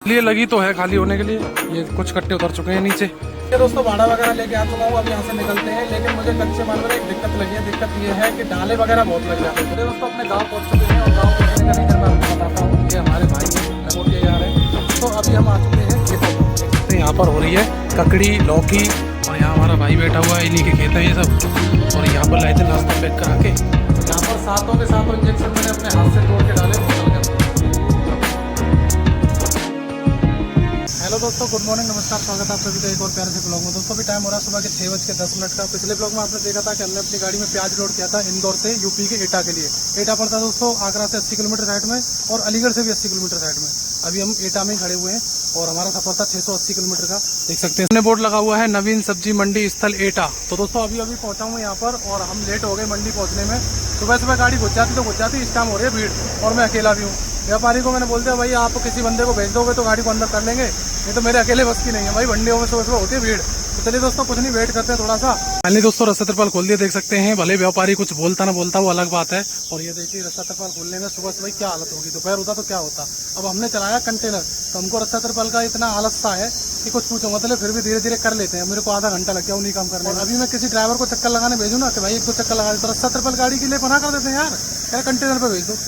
लिए लगी तो है खाली होने के लिए। ये कुछ कट्टे उतर चुके हैं नीचे। ये दोस्तों भाड़ा वगैरह लेके आ चुका हूँ, अब यहाँ से निकलते हैं। लेकिन मुझे कच्चे माल में एक दिक्कत लगी है। दिक्कत ये है कि डाले वगैरह बहुत लग जाते हैं। दोस्तों अपने गांव पहुँच चुके हैं और गांव पहुँचने का रीजन मैं आपको बताता हूँ। ये हमारे भाई रिमोट के जा रहे हैं। तो अभी हम आ चुके हैं खेतों में। यहाँ पर हो रही है ककड़ी लौकी और यहाँ हमारा भाई बैठा हुआ है, इन्हीं के खेत है ये सब। और यहाँ पर लाए थे नाश्ता पैक करा के। यहाँ पर सातों के सातों इंजेक्शन मैंने अपने हाथ से तोड़ के डाले। हेलो दोस्तों, गुड मॉर्निंग, नमस्कार, स्वागत है आप सभी का एक और प्यारे से ब्लॉग में। दोस्तों अभी टाइम हो रहा है सुबह के 6:10 का। पिछले ब्लॉग में आपने देखा था कि हमने अपनी गाड़ी में प्याज लोड किया था इंदौर से यूपी के एटा के लिए। एटा पड़ता है दोस्तों आगरा से 80 किलोमीटर साइड में और अलीगढ़ से भी 80 किलोमीटर साइड में। अभी हम एटा में ही खड़े हुए हैं और हमारा सफर था 680 किलोमीटर का। देख सकते हैं हमने बोर्ड लगा हुआ है नवीन सब्जी मंडी स्थल एटा। तो दोस्तों अभी पहुंचा हूँ यहाँ पर और हम लेट हो गए मंडी पहुँचने में। सुबह गाड़ी घुस जाती इस टाइम हो रही है भीड़ और मैं अकेला भी हूँ। व्यापारी को मैंने बोल दिया भाई आप किसी बंदे को भेज दोगे तो गाड़ी को अंदर कर लेंगे, नहीं तो मेरे अकेले बस की नहीं है भाई। मंडियों में सुबह होती है भीड़। तो चलिए दोस्तों कुछ नहीं, वेट करते हैं थोड़ा सा। फाइनली दोस्तों रास्ता तिरपाल खोल दिया, देख सकते हैं। भले व्यापारी कुछ बोलता ना बोलता वो अलग बात है। और ये देखिए रास्ता तिरपाल खोलने में सुबह क्या हालत होगी। दोपहर होता तो क्या होता। अब हमने चलाया कंटेनर तो हमको रास्ता तिरपाल का इतना आलस सा है कि कुछ पूछो मतलब, फिर भी धीरे धीरे कर लेते हैं। मेरे को आधा घंटा लग गया उन्हीं काम करने में। अभी मैं किसी ड्राइवर को चक्कर लगाने भेजूँ ना कि भाई 1-2 चक्कर लगा दे, तो रास्ता तिरपाल गाड़ी के लिए पना कर देते हैं यार, क्या कंटेनर पे भेज दो।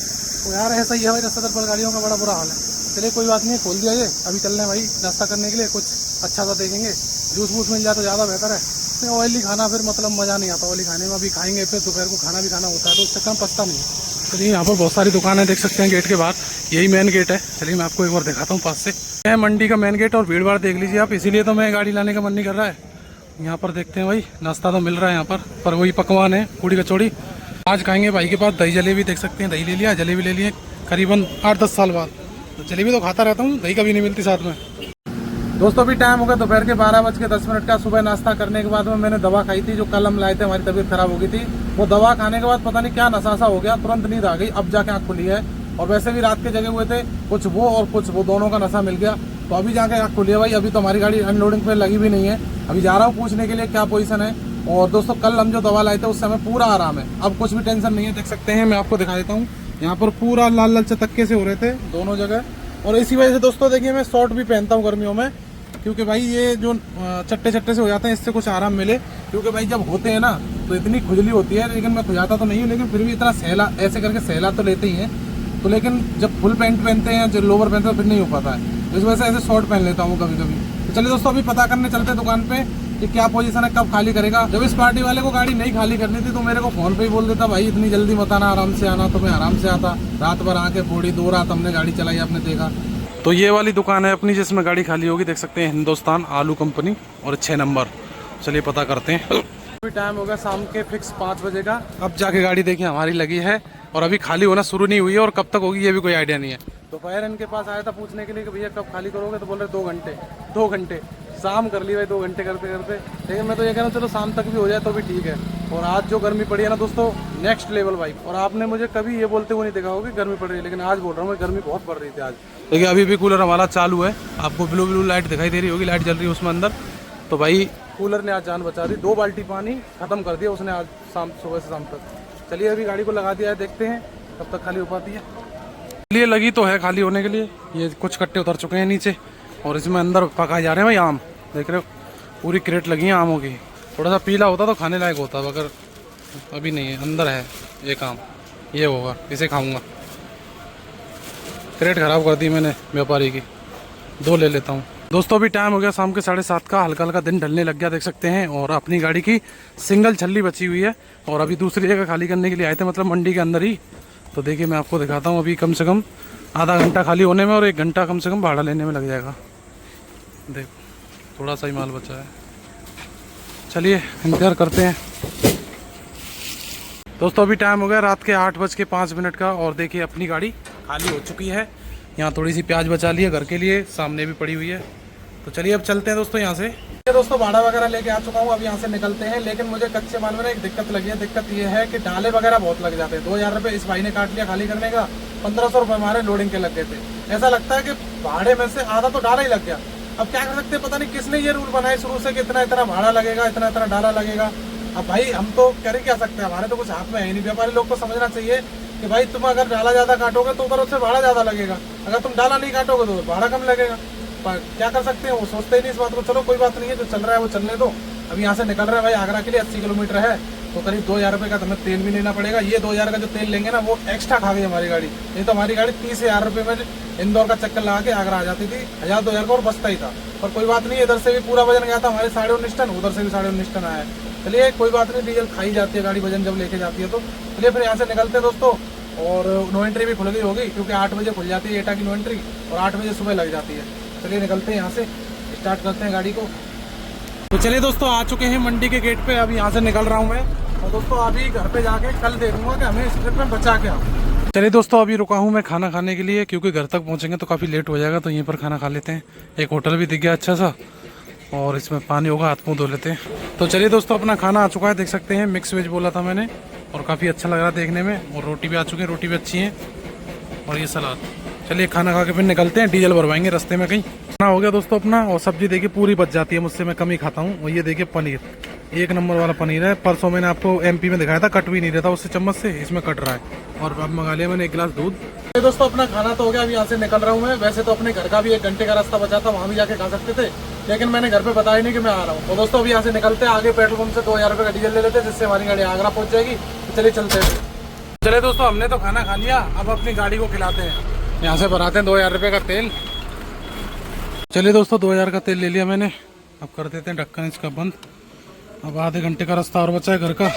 तो यार ऐसा ही है भाई, रास्ता तिरपाल गाड़ियों का बड़ा बुरा हाल है। चलिए कोई बात नहीं, खोल दिया ये। अभी चल रहे हैं भाई नाश्ता करने के लिए, कुछ अच्छा सा देखेंगे। जूस वूस मिल जाए तो ज़्यादा बेहतर है। तो ऑयली खाना फिर मतलब मज़ा नहीं आता ऑयली खाने में। अभी खाएंगे फिर दोपहर को खाना भी खाना होता है तो उससे कम पछता नहीं। चलिए यहाँ पर बहुत सारी दुकानें देख सकते हैं गेट के बाहर। यही मेन गेट है। चलिए मैं आपको एक बार दिखाता हूँ पास से। यह मंडी का मेन गेट और भीड़ भाड़ देख लीजिए आप, इसीलिए तो मैं गाड़ी लाने का मन नहीं कर रहा है। यहाँ पर देखते हैं भाई नाश्ता तो मिल रहा है यहाँ पर वही पकवान है पूड़ी कचौड़ी। आज खाएंगे भाई के पास दही जलेबी, देख सकते हैं दही ले लिया, जलेबी ले लिए करीबन 8-10 साल बाद। तो जलेबी तो खाता रहता हूँ, दही कभी नहीं मिलती साथ में। दोस्तों अभी टाइम हो गया दोपहर के 12:10 का। सुबह नाश्ता करने के बाद में मैंने दवा खाई थी जो कल हम लाए थे, हमारी तबीयत खराब हो गई थी। वो दवा खाने के बाद पता नहीं क्या नशा सा हो गया, तुरंत नींद आ गई। अब जाके आँख खुली है और वैसे भी रात के जगे हुए थे, कुछ वो और कुछ वो दोनों का नशा मिल गया। तो अभी जाके आँख खुली है भाई। अभी तो हमारी गाड़ी अनलोडिंग पे लगी भी नहीं है। अभी जा रहा हूँ पूछने के लिए क्या पोजीशन है। और दोस्तों कल हम जो दवा लाए थे उससे हमें पूरा आराम है, अब कुछ भी टेंशन नहीं है। देख सकते हैं, मैं आपको दिखा देता हूँ। यहाँ पर पूरा लाल लाल चटक्के से हो रहे थे दोनों जगह। और इसी वजह से दोस्तों देखिए मैं शॉर्ट भी पहनता हूँ गर्मियों में, क्योंकि भाई ये जो चट्टे चट्टे से हो जाते हैं इससे कुछ आराम मिले। क्योंकि भाई जब होते हैं ना तो इतनी खुजली होती है, लेकिन मैं खुजाता तो नहीं हूँ, लेकिन फिर भी इतना सहला ऐसे करके सहला तो लेते ही हैं। तो लेकिन जब फुल पैंट पहनते हैं, जब लोवर पहनते हैं फिर नहीं हो पाता है। इस वजह से ऐसे शॉर्ट पहन लेता हूँ कभी कभी। तो चलिए दोस्तों अभी पता करने चलते हैं दुकान पे कि क्या पोजीशन है, कब खाली करेगा। जब इस पार्टी वाले को गाड़ी नहीं खाली करनी थी तो मेरे को फोन पे ही बोल देता भाई इतनी जल्दी मत आना, आराम से आना। तो मैं आराम से आता, रात भर आके पूरी 2 रात हमने गाड़ी चलाई, आपने देखा। तो ये वाली दुकान है अपनी जिसमें गाड़ी खाली होगी, देख सकते हैं हिंदुस्तान आलू कंपनी और 6 नंबर। चलिए पता करते हैं। अभी टाइम हो गया शाम के फिक्स 5 बजे का। अब जाके गाड़ी देखिए हमारी लगी है और अभी खाली होना शुरू नहीं हुई है, और कब तक होगी ये भी कोई आइडिया नहीं है। दोपहर इनके पास आया था पूछने के लिए कि भैया कब खाली करोगे, तो बोल रहे 2 घंटे। शाम कर ली भाई 2 घंटे करते करते। लेकिन मैं तो ये कह रहा हूँ चलो शाम तक भी हो जाए तो भी ठीक है। और आज जो गर्मी पड़ी है ना दोस्तों, नेक्स्ट लेवल भाई। और आपने मुझे कभी ये बोलते हुए नहीं देखा होगा कि गर्मी पड़ रही है, लेकिन आज बोल रहा हूँ मैं, गर्मी बहुत बढ़ रही थी आज। देखिए अभी भी कूलर हमारा चालू है, आपको ब्लू ब्लू लाइट दिखाई दे रही होगी, लाइट जल रही है उसमें अंदर। तो भाई कूलर ने आज जान बचा दी। 2 बाल्टी पानी खत्म कर दिया उसने आज सुबह से शाम तक। चलिए अभी गाड़ी को लगा दिया है, देखते हैं कब तक खाली हो पाती है। चलिए लगी तो है खाली होने के लिए। ये कुछ कट्टे उतर चुके हैं नीचे और इसमें अंदर पकाए जा रहे हैं भाई आम। देख रहे हो पूरी क्रेट लगी है आमों की। थोड़ा सा पीला होता तो खाने लायक होता, मगर अभी नहीं है। अंदर है एक आम, ये होगा, इसे खाऊंगा। क्रेट खराब कर दी मैंने व्यापारी की, 2 ले लेता हूँ। दोस्तों अभी टाइम हो गया शाम के 7:30 का। हल्का हल्का दिन ढलने लग गया, देख सकते हैं। और अपनी गाड़ी की सिंगल छल्ली बची हुई है और अभी दूसरी जगह खाली करने के लिए आए थे, मतलब मंडी के अंदर ही। तो देखिए मैं आपको दिखाता हूँ। अभी कम से कम आधा घंटा खाली होने में और 1 घंटा कम से कम भाड़ा लेने में लग जाएगा। देख थोड़ा सा ही माल बचा है। चलिए इंतजार करते हैं। दोस्तों अभी टाइम हो गया रात के 8:05 का और देखिए अपनी गाड़ी खाली हो चुकी है। यहाँ थोड़ी सी प्याज बचा ली है घर के लिए, सामने भी पड़ी हुई है। तो चलिए अब चलते हैं दोस्तों यहाँ से। दोस्तों भाड़ा वगैरह लेके आ चुका हूँ, अब यहाँ से निकलते हैं। लेकिन मुझे कच्चे माल में एक दिक्कत लगी है। दिक्कत ये है कि डाले वगैरह बहुत लग जाते हैं। 2000 रुपये इस भाई ने काट लिया खाली करने का, 1500 रुपये हमारे लोडिंग के लग गए थे। ऐसा लगता है कि भाड़े में से आधा तो डाला ही लग गया। अब क्या कर सकते हैं, पता नहीं किसने ये रूल बनाए शुरू से कि इतना इतना भाड़ा लगेगा, इतना डाला लगेगा। अब भाई हम तो कर ही क्या सकते हैं, हमारे तो कुछ हाथ में है नहीं। व्यापारी लोग को समझना चाहिए कि भाई तुम अगर डाला ज़्यादा काटोगे तो ऊपर उससे भाड़ा ज़्यादा लगेगा, अगर तुम डाला नहीं काटोगे तो भाड़ा कम लगेगा। पर क्या कर सकते हैं, वो सोचते ही नहीं इस बात को। चलो कोई बात नहीं है, जो चल रहा है वो चलने दो। अभी यहाँ से निकल रहा है भाई आगरा के लिए, 80 किलोमीटर है, तो करीब 2000 रुपये का तुम्हें तेल भी लेना पड़ेगा। ये 2000 का जो तेल लेंगे ना वो एक्स्ट्रा खा गई हमारी गाड़ी, नहीं तो हमारी गाड़ी 30,000 रुपये में इंदौर का चक्कर लगा के आगरा आ जाती थी, 1000-2000 का और बचता ही था। पर कोई बात नहीं, इधर से भी पूरा वजन गया था हमारे 19.5 टन, उधर से भी 19.5 टन आया है। चलिए कोई बात नहीं, डीजल खाई जाती है गाड़ी वजन जब लेके जाती है तो। चलिए फिर यहाँ से निकलते हैं दोस्तों। और नो एंट्री भी खुल गई होगी क्योंकि 8 बजे खुल जाती है एटा की नो एंट्री, और 8 बजे सुबह लग जाती है। चलिए निकलते हैं यहाँ से, स्टार्ट करते हैं गाड़ी को। तो चलिए दोस्तों, आ चुके हैं मंडी के गेट पे। अभी यहाँ से निकल रहा हूँ मैं, और दोस्तों अभी घर पे जाके कल देखूंगा कि हमें इस ट्रिप में बचा क्या। चलिए दोस्तों, अभी रुका हूँ मैं खाना खाने के लिए, क्योंकि घर तक पहुँचेंगे तो काफ़ी लेट हो जाएगा, तो यहीं पर खाना खा लेते हैं। एक होटल भी दिख गया अच्छा सा, और इसमें पानी होगा, हाथ मुँह धो लेते हैं। तो चलिए दोस्तों, अपना खाना आ चुका है, देख सकते हैं। मिक्स वेज बोला था मैंने, और काफ़ी अच्छा लग रहा है देखने में। और रोटी भी आ चुकी है, रोटी भी अच्छी है, और ये सलाद। चलिए खाना खा के फिर निकलते हैं, डीजल भरवाएंगे रास्ते में कहीं। खाना हो गया दोस्तों अपना, और सब्जी देखिए पूरी बच जाती है मुझसे, मैं कम ही खाता हूँ। और ये देखिए पनीर, 1 नंबर वाला पनीर है। परसों मैंने आपको MP में दिखाया था, कट भी नहीं रहता उससे चम्मच से, इसमें कट रहा है। और अब मंगा लिया मैंने 1 गिलास दूध। दोस्तों अपना खाना तो हो गया, अभी यहाँ से निकल रहा हूँ मैं। वैसे तो अपने घर का भी 1 घंटे का रास्ता बचा था, वहाँ भी जाके खा सकते थे, लेकिन मैंने घर पे बताया नहीं कि मैं आ रहा हूँ। तो दोस्तों अभी यहाँ से निकलते हैं, आगे पेट्रोल पंप से 2000 रुपये का डीजल ले लेते हैं, जिससे हमारी गाड़ी आगरा पहुँच जाएगी। तो चलिए चलते हैं। चलिए दोस्तों, हमने तो खाना खा लिया, अब अपनी गाड़ी को खिलाते हैं। यहाँ से भराते हैं 2000 रुपये का तेल। चलिए दोस्तों, 2000 का तेल ले लिया मैंने, अब कर देते हैं ढक्कन इसका बंद। अब आधे घंटे का रास्ता और बचा है घर का।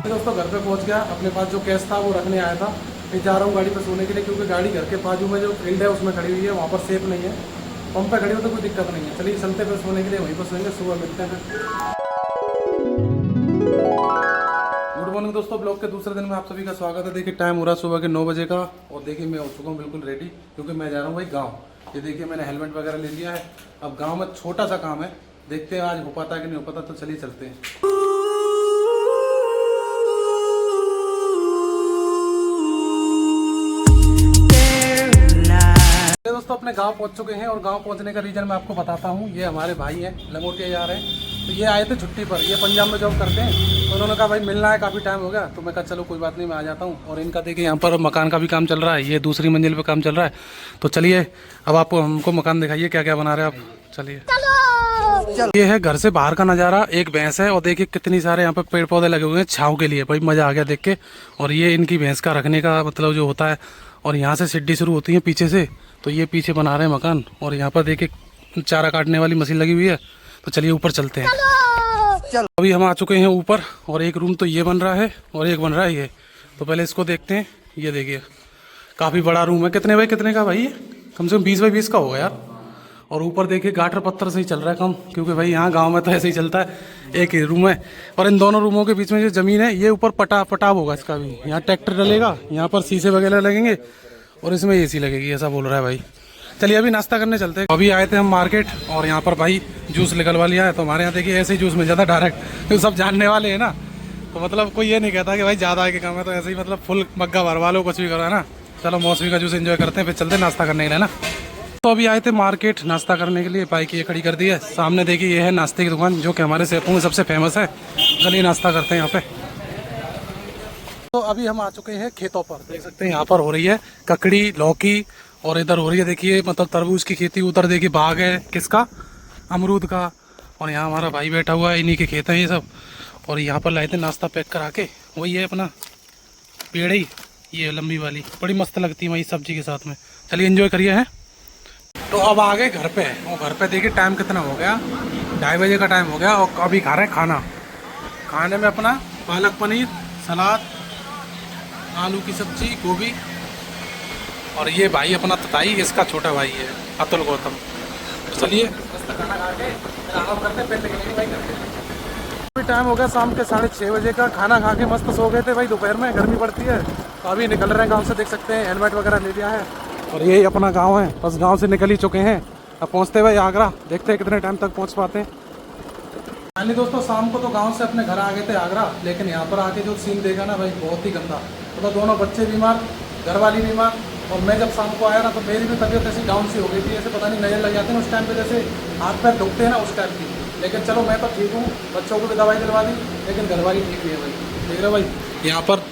दोस्तों घर पे पहुंच गया, अपने पास जो कैश था वो रखने आया था। मैं जा रहा हूँ गाड़ी पे सोने के लिए, क्योंकि गाड़ी घर के बाजू में जो फील्ड है उसमें खड़ी हुई है, वहाँ पर सेफ नहीं है। पंप पे खड़ी हो तो कोई दिक्कत नहीं है। चलिए चलते फिर सोने के लिए, वहीं पर सोएंगे, सुबह मिलते हैं। गुड मॉर्निंग दोस्तों, ब्लॉग के दूसरे दिन में आप सभी का स्वागत है। देखिए टाइम हो रहा है सुबह के 9 बजे का, और देखिए मैं हो चुका हूँ बिल्कुल रेडी, क्योंकि मैं जा रहा हूँ भाई गाँव। ये देखिए मैंने हेलमेट वगैरह ले लिया है। अब गाँव में छोटा सा काम है, देखते हैं आज हो पाता है कि नहीं हो पाता। तो चलिए चलते हैं। दोस्तों अपने गांव पहुंच चुके हैं, और गांव पहुंचने का रीजन मैं आपको बताता हूं। ये हमारे भाई हैं, लंगोटिया जा रहे हैं। तो ये आए थे छुट्टी पर, ये पंजाब में जॉब करते हैं, तो उन्होंने कहा भाई मिलना है, काफ़ी टाइम हो गया। तो मैं कहा चलो कोई बात नहीं, मैं आ जाता हूं। और इनका देखिए यहाँ पर मकान का भी काम चल रहा है, ये दूसरी मंजिल पर काम चल रहा है। तो चलिए अब आपको हमको मकान दिखाइए, क्या क्या बना रहे हैं आप। चलिए ये है घर से बाहर का नज़ारा। एक भैंस है, और देखिए कितनी सारे यहाँ पे पेड़ पौधे लगे हुए हैं छाँव के लिए, भाई मज़ा आ गया देख के। और ये इनकी भैंस का रखने का मतलब जो होता है, और यहाँ से सीढ़ी शुरू होती है पीछे से। तो ये पीछे बना रहे हैं मकान, और यहाँ पर देखिए चारा काटने वाली मशीन लगी हुई है। तो चलिए ऊपर चलते हैं। चलो अभी हम आ चुके हैं ऊपर, और एक रूम तो ये बन रहा है, और एक बन रहा है ये। तो पहले इसको देखते हैं। ये देखिए काफ़ी बड़ा रूम है। कितने बाई कितने का भाई? कम से कम 20 बाई 20 का होगा यार। और ऊपर देखिए गाटर पत्थर से ही चल रहा है काम, क्योंकि भाई यहाँ गांव में तो ऐसे ही चलता है। एक ही रूम है, और इन दोनों रूमों के बीच में जो ज़मीन है, ये ऊपर पटाव होगा इसका भी। यहाँ ट्रैक्टर डलेगा, यहाँ पर शीशे वगैरह लगेंगे, और इसमें AC लगेगी, ऐसा बोल रहा है भाई। चलिए अभी नाश्ता करने चलते हैं। अभी आए थे हम मार्केट, और यहाँ पर भाई जूस निकलवा लिया है। तो हमारे यहाँ देखिए ऐसे ही जूस मिल जाता है डायरेक्ट, क्योंकि सब जानने वाले हैं ना। तो मतलब कोई ये नहीं कहता कि भाई ज़्यादा है कि कम है, तो ऐसे ही मतलब फुल मग्गा भरवा लो, कुछ भी करो है ना। चलो मौसमी का जूस एंजॉय करते हैं, फिर चलते हैं नाश्ता करने के लिए ना। तो अभी आए थे मार्केट नाश्ता करने के लिए, बाइक ये खड़ी कर दी है सामने। देखिए ये है नाश्ते की दुकान, जो कि हमारे शहर में सबसे फेमस है। चलिए नाश्ता करते हैं यहाँ पे। तो अभी हम आ चुके हैं खेतों पर, देख सकते हैं यहाँ पर हो रही है ककड़ी, लौकी, और इधर हो रही है देखिए मतलब तरबूज की खेती। उधर देखिए बाग है किसका, अमरूद का। और यहाँ हमारा भाई बैठा हुआ है, इन्हीं के खेत हैं ये सब। और यहाँ पर लाए थे नाश्ता पैक करा के, वही है अपना पेड़ ही, ये लंबी वाली, बड़ी मस्त लगती है वही सब्जी के साथ में। चलिए एंजॉय करिए हैं। तो अब आ गए घर पे, और घर पे देखिए टाइम कितना हो गया, 2:30 बजे का टाइम हो गया। और अभी खा रहे हैं खाना। खाने में अपना पालक पनीर, सलाद, आलू की सब्जी, गोभी, और ये भाई अपना तताई, इसका छोटा भाई है अतुल गौतम। तो चलिए खाना खा के आराम करते हैं, फिर निकलेंगे भाई घर पे। अभी टाइम हो गया शाम के 6:30 बजे का। खाना खा के मस्त सो गए थे भाई, दोपहर में गर्मी पड़ती है। तो अभी निकल रहे हैं गाँव से, देख सकते हैं हेलमेट वगैरह ले लिया है। और यही अपना गाँव है, बस गाँव से निकल ही चुके हैं। अब पहुँचते भाई आगरा, देखते हैं कितने टाइम तक पहुँच पाते हैं। फाइनली दोस्तों शाम को तो गांव से अपने घर आ गए थे आगरा, लेकिन यहाँ पर आके जो सीन देखा ना भाई, बहुत ही गंदा। मतलब दोनों बच्चे बीमार, घर वाली बीमार, और मैं जब शाम को आया ना तो मेरी भी तबीयत ऐसी डाउन सी हो गई थी, ऐसे पता नहीं नजर लग जाती है उस टाइम पे, जैसे हाथ पैर दुखते हैं ना उस टाइप की। लेकिन चलो मैं तो ठीक हूँ, बच्चों को भी दवाई दिलवा दी, लेकिन घर वाली ठीक नहीं है भाई। देख रहे हो भाई यहाँ पर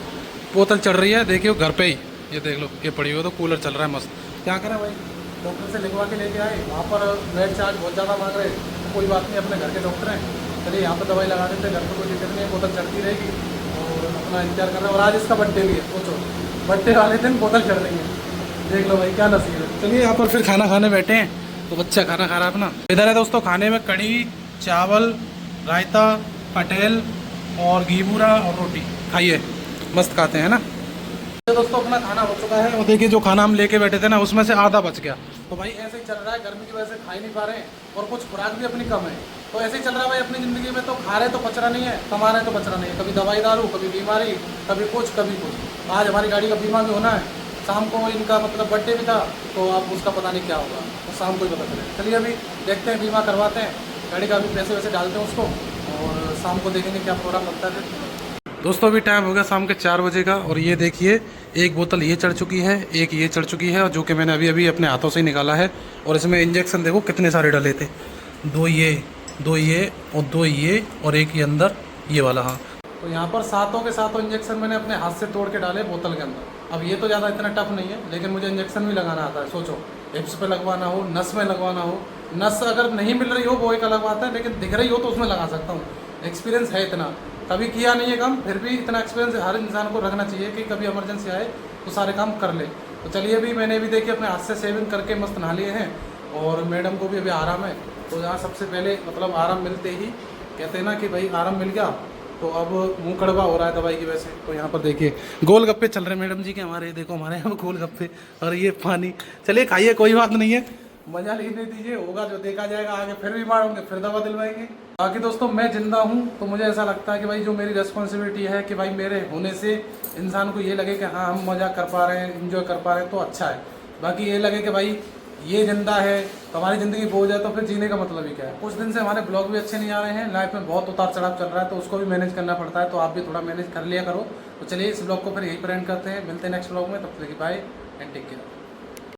बोतल चढ़ रही है, देखिए घर पे ही ये देख लो, ये पड़ी हुई तो कूलर चल रहा है मस्त। क्या करें भाई, डॉक्टर से लिखवा के लेके आए, वहाँ पर बेड चार्ज बहुत ज़्यादा मांग रहे, तो कोई बात नहीं, अपने घर के डॉक्टर हैं, चलिए यहाँ पर दवाई लगा देते, घर पर कोई दिक्कत नहीं है, बोतल चढ़ती रहेगी और अपना इंतजार कर रहे हैं। और आज इसका बर्थडे भी है, सोचो बर्थडे वाले दिन बोतल चढ़ रही है, देख लो भाई क्या नसीब है। चलिए यहाँ पर फिर खाना खाने बैठे हैं, तो बच्चा खाना खा रहा है अपना। इधर है दोस्तों खाने में कढ़ी चावल रायता पटेल और घी बूरा और रोटी, खाइए मस्त खाते हैं ना। दोस्तों अपना खाना हो चुका है और देखिए जो खाना हम लेके बैठे थे ना उसमें से आधा बच गया, तो भाई ऐसे ही चल रहा है, गर्मी की वजह से खा ही नहीं पा रहे हैं और कुछ खुराक भी अपनी कम है, तो ऐसे ही चल रहा है भाई अपनी ज़िंदगी में। तो खा रहे तो बचरा नहीं है, कमा रहे तो बचरा नहीं है, कभी दवाई दारू, कभी बीमारी, कभी कुछ कभी कुछ। आज हमारी गाड़ी का बीमा भी होना है, शाम को इनका मतलब बर्थडे भी था, तो अब उसका पता नहीं क्या होगा, तो शाम को ही पता चलेगा। चलिए अभी देखते हैं, बीमा करवाते हैं, गाड़ी का भी पैसे वैसे डालते हैं उसको और शाम को देखेंगे क्या प्रोग्राम बनता है। दोस्तों अभी टाइम हो गया शाम के 4 बजे का और ये देखिए एक बोतल ये चढ़ चुकी है, एक ये चढ़ चुकी है, और जो कि मैंने अभी अभी अपने हाथों से ही निकाला है। और इसमें इंजेक्शन देखो कितने सारे डले थे, दो ये और दो ये और एक ये अंदर ये वाला। हाँ तो यहाँ पर सातों के सातों इंजेक्शन मैंने अपने हाथ से तोड़ के डाले बोतल के अंदर। अब ये तो ज़्यादा इतना टफ नहीं है, लेकिन मुझे इंजेक्शन भी लगाना आता है। सोचो हिप्स पे लगवाना हो, नस में लगवाना हो, नस अगर नहीं मिल रही हो वो एक अलग बात है, लेकिन दिख रही हो तो उसमें लगा सकता हूँ। एक्सपीरियंस है इतना, कभी किया नहीं है काम, फिर भी इतना एक्सपीरियंस हर इंसान को रखना चाहिए कि कभी इमरजेंसी आए तो सारे काम कर ले। तो चलिए अभी मैंने भी देखिए अपने हाथ से शेविंग करके मस्त नहा लिए हैं और मैडम को भी अभी आराम है। तो यहाँ सबसे पहले मतलब आराम मिलते ही कहते हैं ना कि भाई आराम मिल गया, तो अब मुंह कड़वा हो रहा है दवाई की वजह से। तो यहाँ पर देखिए गोलगप्पे चल रहे हैं मैडम जी के, हमारे देखो हमारे यहाँ गोलगप्पे और ये पानी। चलिए खाइए, कोई बात नहीं है, मजा लेने दीजिए, होगा जो देखा जाएगा, आगे फिर बीमार होंगे फिर दवा दिलवाएंगे। बाकी दोस्तों मैं जिंदा हूँ तो मुझे ऐसा लगता है कि भाई जो मेरी रिस्पॉन्सिबिलिटी है कि भाई मेरे होने से इंसान को ये लगे कि हाँ हम मजा कर पा रहे हैं, इंजॉय कर पा रहे हैं, तो अच्छा है। बाकी ये लगे कि भाई ये जिंदा है तो हमारी ज़िंदगी बोझ है, तो फिर जीने का मतलब ही क्या है। कुछ दिन से हमारे ब्लॉग भी अच्छे नहीं आ रहे हैं, लाइफ में बहुत उतार चढ़ाव चल रहा है, तो उसको भी मैनेज करना पड़ता है, तो आप भी थोड़ा मैनेज कर लिया करो। तो चलिए इस ब्लॉग को फिर यहीं पर एंड करते हैं, मिलते हैं नेक्स्ट ब्लॉग में, तब तक बाय एंड टेक केयर।